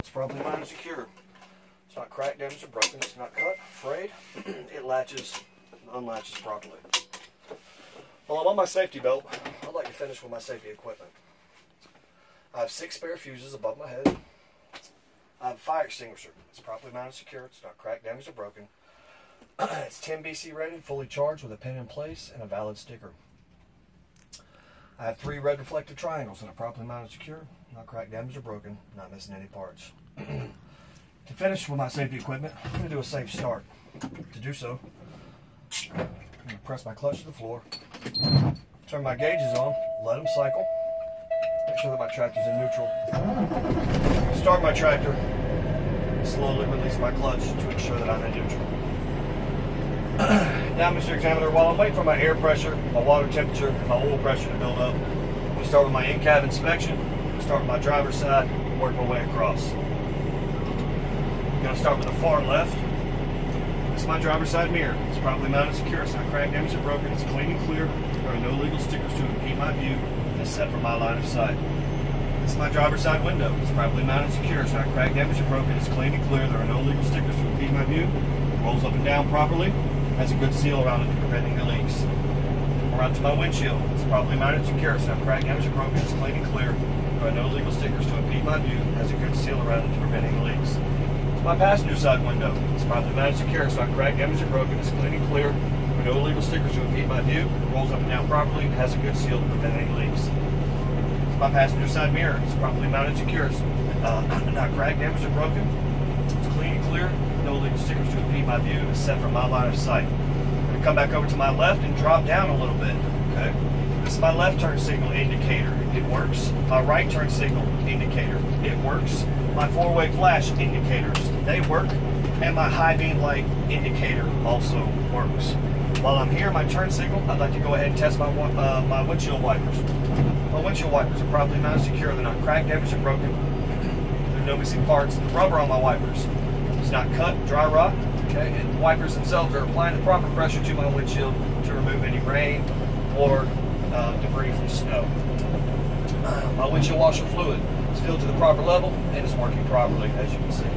It's properly mounted and secure. It's not cracked, damaged, or broken. It's not cut, frayed. It latches and unlatches properly. While I'm on my safety belt, I'd like to finish with my safety equipment. I have 6 spare fuses above my head. I have a fire extinguisher. It's properly mounted and secure. It's not cracked, damaged, or broken. It's 10 BC rated, fully charged with a pin in place and a valid sticker. I have 3 red reflective triangles that are properly mounted and secure, not cracked, damaged, or broken, not missing any parts. To finish with my safety equipment, I'm going to do a safe start. To do so, I'm going to press my clutch to the floor, turn my gauges on, let them cycle, make sure that my tractor's in neutral. Start my tractor, slowly release my clutch to ensure that I'm in neutral. Now, Mr. Examiner, while I'm waiting for my air pressure, my water temperature, and my oil pressure to build up, I'm going to start with my in-cab inspection, start with my driver's side, and work my way across. I'm going to start with the far left. This is my driver's side mirror. It's properly mounted and secure. It's not cracked, damaged, or broken. It's clean and clear. There are no legal stickers to impede my view, and it's set for my line of sight. This is my driver's side window. It's properly mounted and secure. It's not cracked, damaged, or broken. It's clean and clear. There are no legal stickers to impede my view. It rolls up and down properly. Has a good seal around it, preventing the leaks. Around to my windshield. It's properly mounted and secure. It's not cracked, damaged, or broken. It's clean and clear. There are no legal stickers to impede my view. It has a good seal around it, preventing the leaks. It's my passenger side window. It's properly mounted and secure. It's not cracked, damaged, or broken. It's clean and clear. There are no legal stickers to impede my view. It rolls up and down properly. It has a good seal to prevent any leaks. It's my passenger side mirror. It's properly mounted and secure. It's not cracked, damaged, or broken. It's clean and clear. No legal stickers to impede my view. It's set for my line of sight. I'm going to come back over to my left and drop down a little bit. Okay. This is my left turn signal indicator. It works. My right turn signal indicator. It works. My 4-way flash indicators. They work. And my high beam light indicator also works. While I'm here, my turn signal, I'd like to go ahead and test my windshield wipers. My windshield wipers are properly mounted and secure. They're not cracked, damaged, or broken. There are no missing parts. The rubber on my wipers is not cut, dry rot. Okay, and the wipers themselves are applying the proper pressure to my windshield to remove any rain or debris from snow. My windshield washer fluid is filled to the proper level and is working properly, as you can see.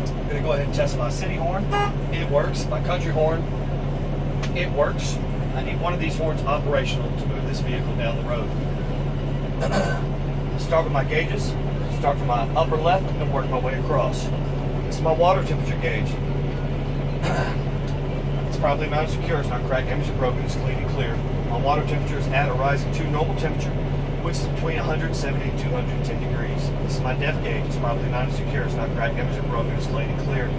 I'm going to go ahead and test my city horn. It works. My country horn, it works. I need one of these horns operational to move this vehicle down the road. Start with my gauges. Start from my upper left and work my way across. This is my water temperature gauge. It's properly mounted and secure. It's not cracked, damaged, or broken. It's clean and clear. My water temperature is at or rising to normal temperature, which is between 170 and 210 degrees. This is my depth gauge. It's properly mounted and secure. It's not cracked, damaged, or broken. It's clean and clear.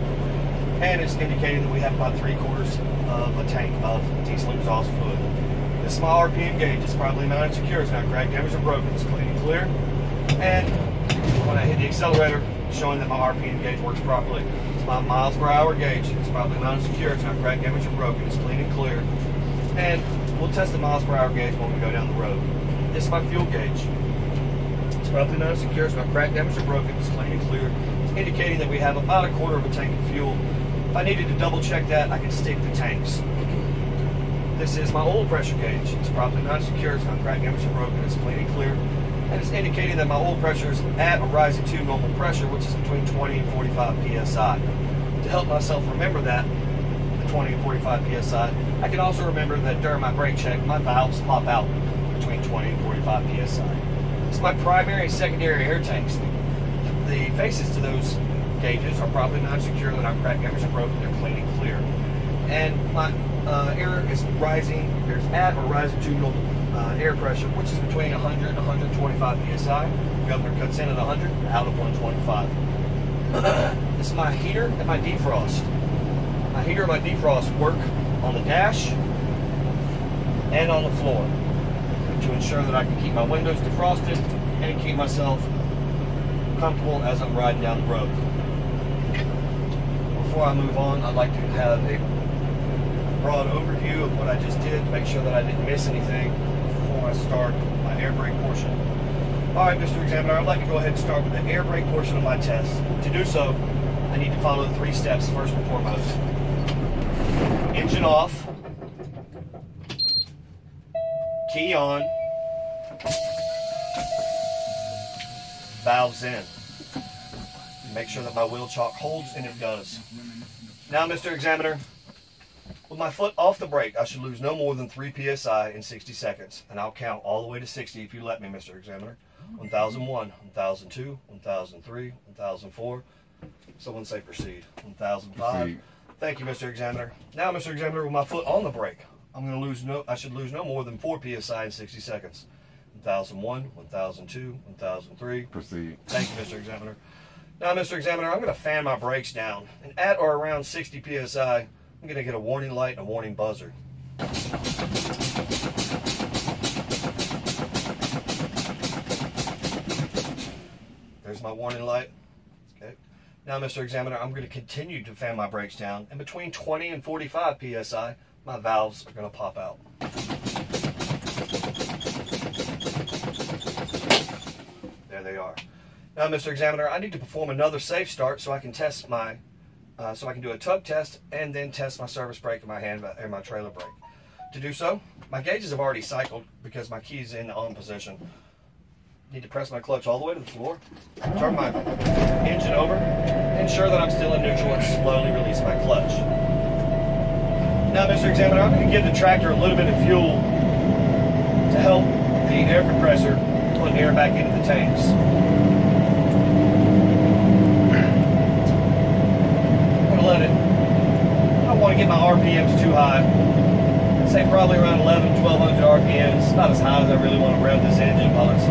And it's indicating that we have about 3/4 of a tank of diesel exhaust fluid. This is my RPM gauge. It's properly mounted and secure. It's not cracked, damaged, or broken. It's clean and clear. And when I hit the accelerator, showing that my RPM gauge works properly. It's my miles per hour gauge. It's properly mounted and secure. It's not cracked, damaged, or broken. It's clean and clear. And we'll test the miles per hour gauge when we go down the road. This is my fuel gauge. It's properly mounted and secure. It's not cracked, damaged, or broken. It's clean and clear. It's indicating that we have about 1/4 of a tank of fuel. If I needed to double check that, I can stick the tanks. This is my oil pressure gauge. It's properly mounted and secure. It's not cracked, damaged, or broken. It's clean and clear. And it's indicating that my oil pressure is at or rising to normal pressure, which is between 20 and 45 psi. To help myself remember that, the 20 and 45 psi, I can also remember that during my brake check, my valves pop out between 20 and 45 psi. This is my primary and secondary air tanks. The faces to those gauges are properly mounted and secure. They're not cracked, damaged, or broken. They're clean and clear. And my air is rising, there's at or rising to normal air pressure, which is between 100 and 125 psi. Governor cuts in at 100, out of 125. This is my heater and my defrost. My heater and my defrost work on the dash and on the floor to ensure that I can keep my windows defrosted and keep myself comfortable as I'm riding down the road. Before I move on, I'd like to have a broad overview of what I just did to make sure that I didn't miss anything before I start my air brake portion. Alright, Mr. Examiner, I'd like to go ahead and start with the air brake portion of my test. To do so, I need to follow the 3 steps first and foremost. Engine off, key on, valves in. Make sure that my wheel chock holds, and it does. Now, Mr. Examiner, with my foot off the brake, I should lose no more than 3 psi in 60 seconds. And I'll count all the way to 60 if you let me, Mr. Examiner. 1001, 1002, 1003, 1004. Someone say proceed. 1005. Proceed. Thank you, Mr. Examiner. Now, Mr. Examiner, with my foot on the brake, I should lose no more than 4 psi in 60 seconds. 1001, 1002, 1003. Proceed. Thank you, Mr. Examiner. Now, Mr. Examiner, I'm going to fan my brakes down, and at or around 60 psi, I'm going to get a warning light and a warning buzzer. There's my warning light. Okay. Now, Mr. Examiner, I'm going to continue to fan my brakes down, and between 20 and 45 psi, my valves are going to pop out. There they are. Now, Mr. Examiner, I need to perform another safe start so I can test my, so I can do a tug test and then test my service brake and my trailer brake. To do so, my gauges have already cycled because my key's in the on position. Need to press my clutch all the way to the floor, turn my engine over, ensure that I'm still in neutral, and slowly release my clutch. Now, Mr. Examiner, I'm going to give the tractor a little bit of fuel to help the air compressor put air back into the tanks. Let it. I don't want to get my RPMs too high. I'd say probably around 1200 RPMs. Not as high as I really want to rev this engine while it's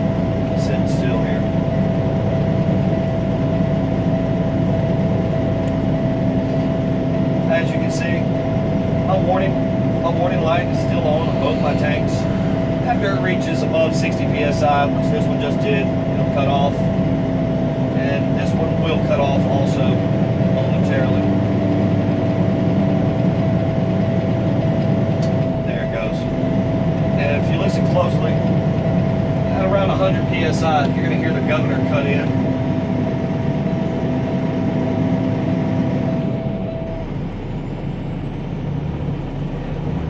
sitting still here. As you can see, my warning light is still on both my tanks. After it reaches above 60 psi, which this one just did, it'll cut off. And this one will cut off also momentarily. If you listen closely, at around 100 psi, you're going to hear the governor cut in.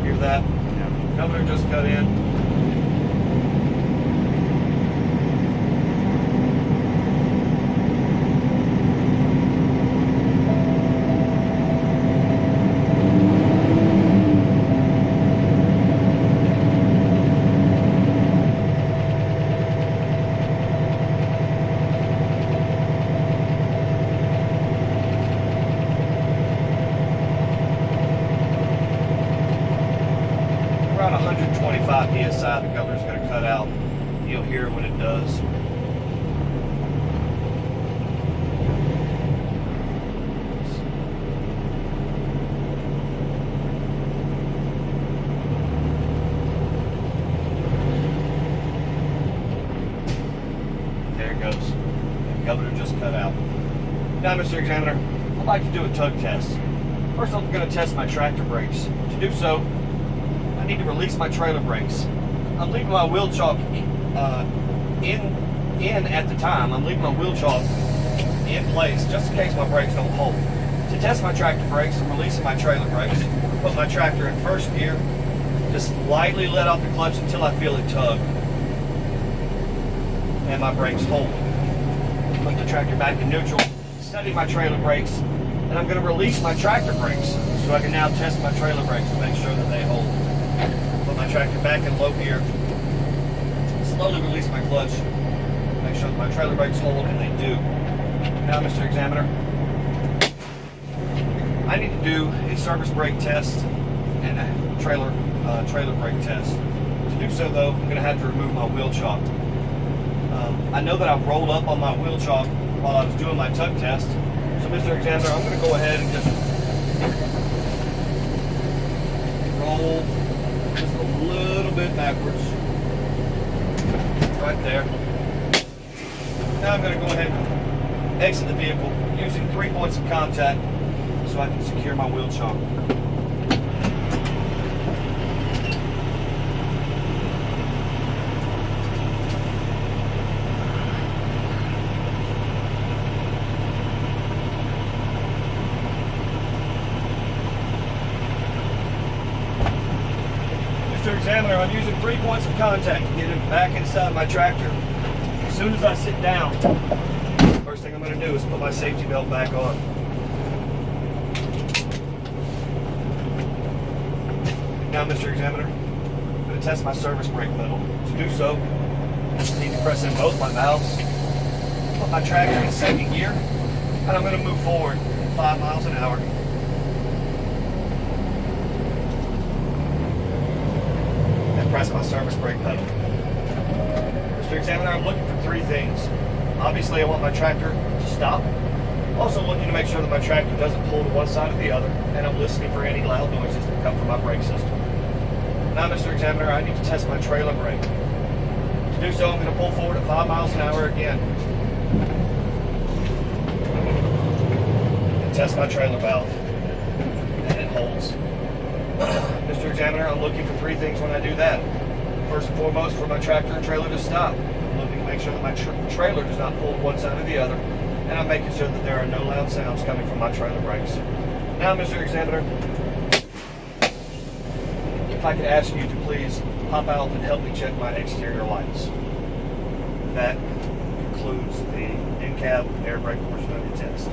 Hear that? Yeah. Governor just cut in. Around 125 psi, the governor's going to cut out. You'll hear it when it does. There it goes. The governor just cut out. Now, Mr. Examiner, I'd like to do a tug test. First, I'm going to test my tractor brakes. To do so, I need to release my trailer brakes. I'm leaving my wheel chock in at the time. I'm leaving my wheel chock in place just in case my brakes don't hold. To test my tractor brakes, I'm releasing my trailer brakes. Put my tractor in first gear. Just lightly let off the clutch until I feel it tug. And my brakes hold. Put the tractor back in neutral. Steady my trailer brakes. And I'm going to release my tractor brakes so I can now test my trailer brakes to make sure that they hold. Put my tractor back in low gear. Slowly release my clutch. Make sure that my trailer brakes hold, and they do. Now, Mr. Examiner, I need to do a service brake test and a trailer brake test. To do so, though, I'm going to have to remove my wheel chock. I know that I've rolled up on my wheel chock while I was doing my tug test. So, Mr. Examiner, I'm going to go ahead and just roll just a little bit backwards. Right there. Now I'm going to go ahead and exit the vehicle using 3 points of contact so I can secure my wheel chock. Mr. Examiner, I'm using 3 points of contact to get it back inside my tractor. soon as I sit down, first thing I'm going to do is put my safety belt back on. Now, Mr. Examiner, I'm going to test my service brake pedal. To do so, I need to press in both my valves, put my tractor in second gear, and I'm going to move forward 5 miles an hour. And press my service brake pedal. Mr. Examiner, I'm looking for 3 things. Obviously, I want my tractor to stop. Also looking to make sure that my tractor doesn't pull to one side or the other, and I'm listening for any loud noises that come from my brake system. Now, Mr. Examiner, I need to test my trailer brake. To do so, I'm going to pull forward at 5 miles an hour again. And test my trailer valve. And it holds. Mr. Examiner, I'm looking for 3 things when I do that. First and foremost, for my tractor and trailer to stop. I'm looking to make sure that my trailer does not pull to one side or the other. And I'm making sure that there are no loud sounds coming from my trailer brakes. Now, Mr. Examiner, if I could ask you to please pop out and help me check my exterior lights. That concludes the in-cab air brake portion of the test.